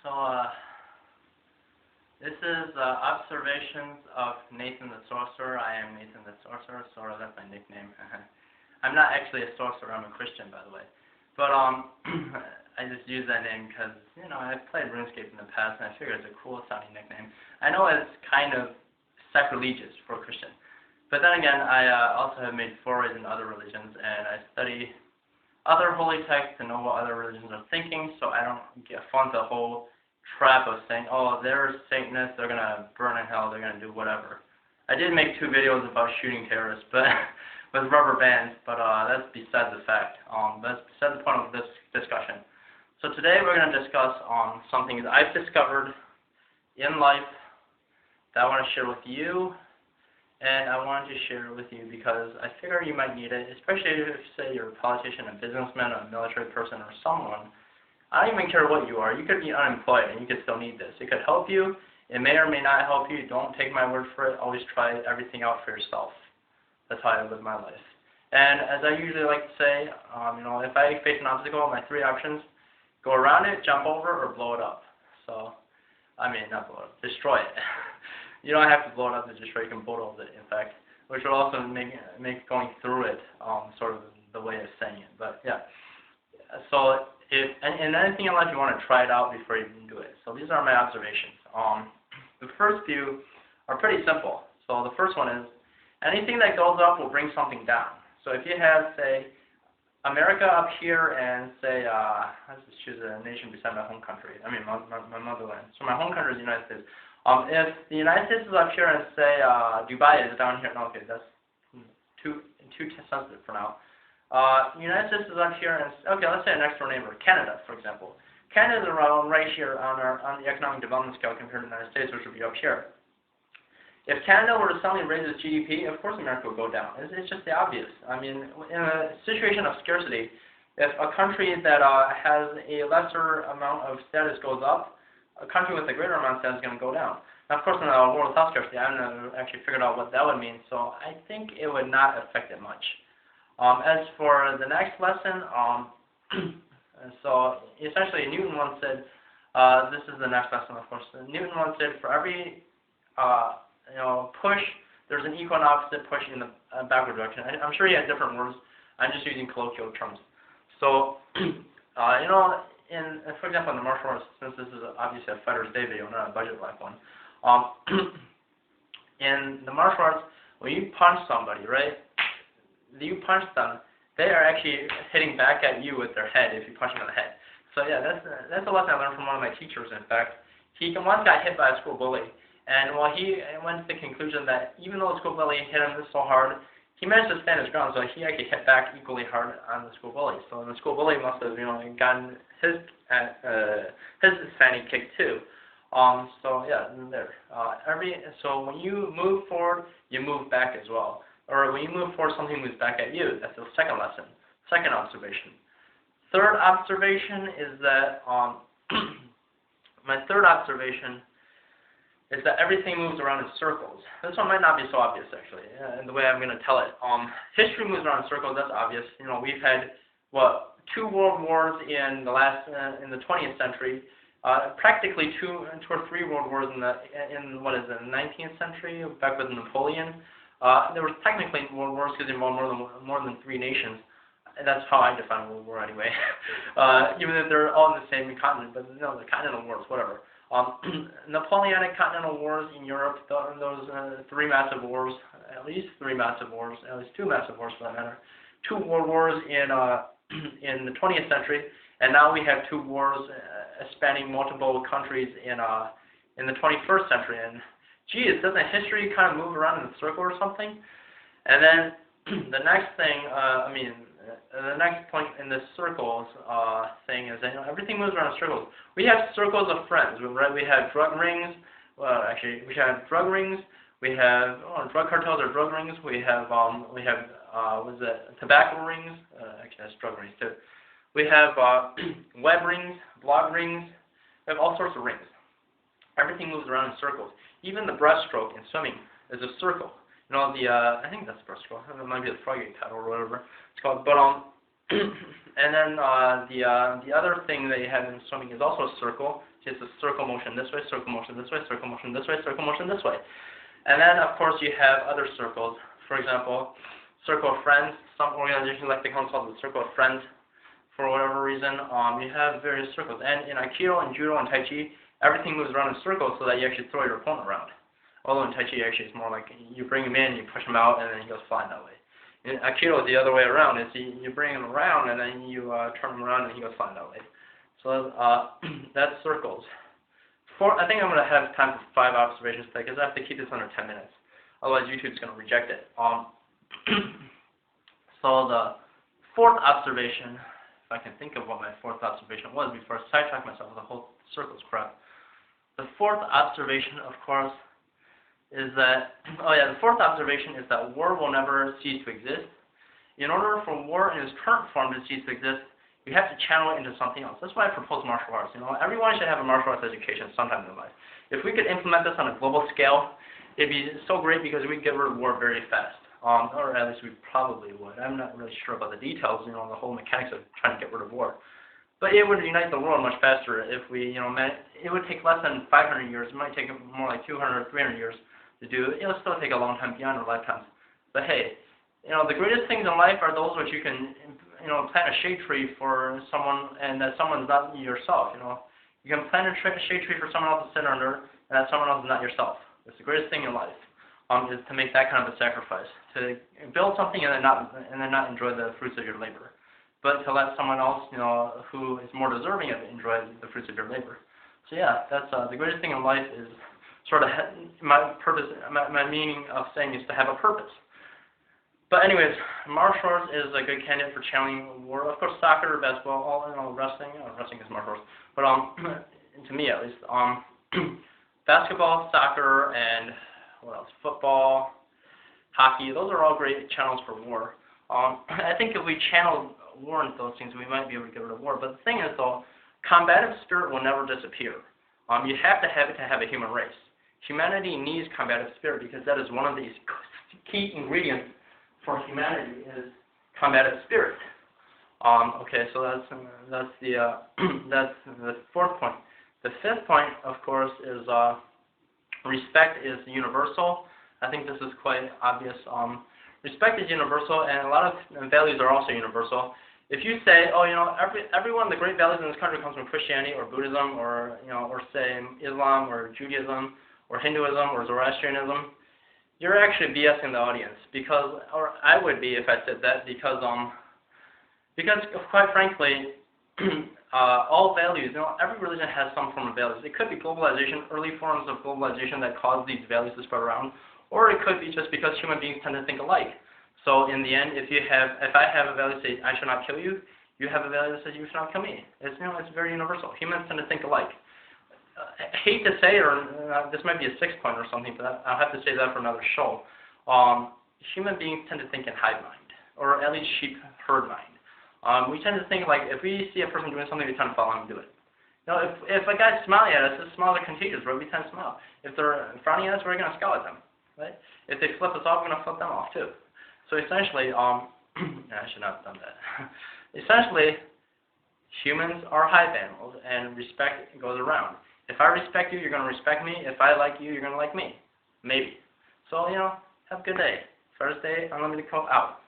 So, this is Observations of Nathan the Sorcerer. I am Nathan the Sorcerer, that's my nickname. I'm not actually a sorcerer, I'm a Christian, by the way. But, I just use that name because, you know, I've played RuneScape in the past, and I figure it's a cool sounding nickname. I know it's kind of sacrilegious for a Christian. But then again, I also have made forays in other religions, and I study other holy texts to know what other religions are thinking, so I don't fall into the whole trap of saying, oh, they're Satanists, they're going to burn in hell, they're going to do whatever. I did make 2 videos about shooting terrorists, but with rubber bands, but that's beside the fact. That's beside the point of this discussion. So today we're going to discuss something that I've discovered in life that I want to share with you. And I wanted to share it with you because I figure you might need it, especially if, say, you're a politician, a businessman, a military person, or someone. I don't even care what you are. You could be unemployed, and you could still need this. It could help you. It may or may not help you. Don't take my word for it. Always try everything out for yourself. That's how I live my life. And as I usually like to say, you know, if I face an obstacle, my 3 options: go around it, jump over, or blow it up. So, I mean, not blow it up, destroy it. You don't have to blow it up to destroy it, you can bulldoze it, in fact, which will also make going through it sort of the way of saying it. But yeah, so and anything in life you want to try it out before you even do it. So these are my observations. The first few are pretty simple. So the first one is, anything that goes up will bring something down. So if you have, say, America up here and say, let's just choose a nation beside my home country. I mean, my motherland. So my home country is the United States. If the United States is up here and say Dubai is down here, no, okay, that's too sensitive for now. The United States is up here and, okay, let's say a next door neighbor, Canada, for example. Canada is around right here on the economic development scale compared to the United States, which would be up here. If Canada were to suddenly raise its GDP, of course America would go down. It's just the obvious. I mean, in a situation of scarcity, if a country that has a lesser amount of status goes up, a country with a greater amount of status is going to go down. Now, of course, in the world of health scarcity, I haven't actually figured out what that would mean, so I think it would not affect it much. As for the next lesson, so essentially Newton once said, this is the next lesson, of course. Newton once said, for every push, there's an equal and opposite push in the backward direction. I'm sure he had different words. I'm just using colloquial terms. So, you know, for example, in the martial arts, since this is obviously a FightersDay video, not a budget life one, in the martial arts, when you punch somebody, right, you punch them, they are actually hitting back at you with their head if you punch them in the head. So yeah, that's a lesson I learned from one of my teachers, in fact. He once got hit by a school bully, and he went to the conclusion that even though the school bully hit him so hard, he managed to stand his ground, so he actually hit back equally hard on the school bully. So the school bully must have, you know, gotten his fanny kicked too. So yeah, there. So when you move forward, you move back as well. Or when you move forward, something moves back at you. That's the second lesson. Second observation. Third observation is that my third observation is that everything moves around in circles. This one might not be so obvious, actually, in the way I'm going to tell it. History moves around in circles, that's obvious. You know, we've had, 2 world wars in the 20th century, practically 2 or 3 world wars in the 19th century, back with Napoleon. There was technically world wars because they involved more than 3 nations. That's how I define world war anyway. Even if they're all in the same continent, but no, the continental wars, whatever. Napoleonic continental wars in Europe, those 3 massive wars, at least 3 massive wars, at least 2 massive wars for that matter. 2 world wars in the 20th century, and now we have 2 wars spanning multiple countries in the 21st century. And geez, doesn't history kind of move around in a circle or something? And then the next thing, the next point in this circles thing is that, you know, everything moves around in circles. We have circles of friends, right? We have drug rings. Well, actually, we have drug rings. We have drug cartels or drug rings. We have tobacco rings. Actually, that's drug rings too. We have web rings, blog rings. We have all sorts of rings. Everything moves around in circles. Even the breaststroke in swimming is a circle. You know, I think that's the breaststroke. It might be the froggy paddle or whatever it's called. But and then the other thing that you have in swimming is also a circle. it's a circle motion this way, circle motion this way, circle motion this way, circle motion this way. And then, of course, you have other circles. For example, circle of friends. Some organizations like to call themselves the circle of friends for whatever reason. You have various circles. And in Aikido and Judo and Tai Chi, everything moves around in circles so that you actually throw your opponent around. Although in Tai Chi, actually, it's more like you bring him in, you push him out, and then he goes flying that way. In Aikido, the other way around. Is you bring him around, and then you turn him around, and he goes flying that way. So that's circles. I think I'm going to have time for 5 observations today, because I have to keep this under 10 minutes. Otherwise, YouTube's going to reject it. So the 4th observation, if I can think of what my 4th observation was before I sidetrack myself with the whole circles crap. The 4th observation, of course, is that, the 4th observation is that war will never cease to exist. In order for war in its current form to cease to exist, you have to channel it into something else. That's why I propose martial arts. Everyone should have a martial arts education sometime in their life. If we could implement this on a global scale, it'd be so great because we could get rid of war very fast. Or at least we probably would. I'm not really sure about the details, the whole mechanics of trying to get rid of war. But it would unite the world much faster if we, it would take less than 500 years. It might take more like 200 or 300 years to do. It'll still take a long time beyond our lifetimes. But hey, the greatest things in life are those which you can, plant a shade tree for someone, and that someone's not yourself. You can plant a shade tree for someone else to sit under, and that someone else is not yourself. It's the greatest thing in life, is to make that kind of a sacrifice, to build something and then not enjoy the fruits of your labor, but to let someone else, who is more deserving of it, enjoy the fruits of your labor. So yeah, that's the greatest thing in life is sort of my purpose. My meaning of saying is to have a purpose. But anyways, martial arts is a good candidate for channeling war. Of course, soccer, basketball, wrestling. Wrestling is martial arts, but to me at least, basketball, soccer, and what else? Football, hockey. Those are all great channels for war. I think if we channel war into those things, we might be able to get rid of war. But the thing is, though, combative spirit will never disappear. You have to have it to have a human race. Humanity needs combative spirit because that is one of the key ingredients for humanity is combative spirit. Okay, so that's the 4th point. The 5th point, of course, is respect is universal. I think this is quite obvious. Respect is universal, and a lot of values are also universal. If you say, everyone, the great values in this country comes from Christianity or Buddhism or say Islam or Judaism or Hinduism or Zoroastrianism, you're actually BSing the audience, or I would be if I said that, because quite frankly, all values, every religion has some form of values. It could be globalization, early forms of globalization that caused these values to spread around, or it could be just because human beings tend to think alike. So in the end, if I have a value that says I should not kill you, you have a value that says you should not kill me. It's very universal. Humans tend to think alike. I hate to say it, or this might be a 6th point or something, but I'll have to say that for another show. Human beings tend to think in hive mind, or at least sheep herd mind. We tend to think like if we see a person doing something, we tend to follow him and do it. If a guy's smiling at us, his smiles are contagious, right? We tend to smile. If they're frowning at us, we're going to scowl at them, right? If they flip us off, we're going to flip them off too. So essentially, I should not have done that. Essentially, humans are hive animals, and respect goes around. If I respect you, you're going to respect me. If I like you, you're going to like me. Maybe. So, have a good day. FightersDay, Unlimited Co. out.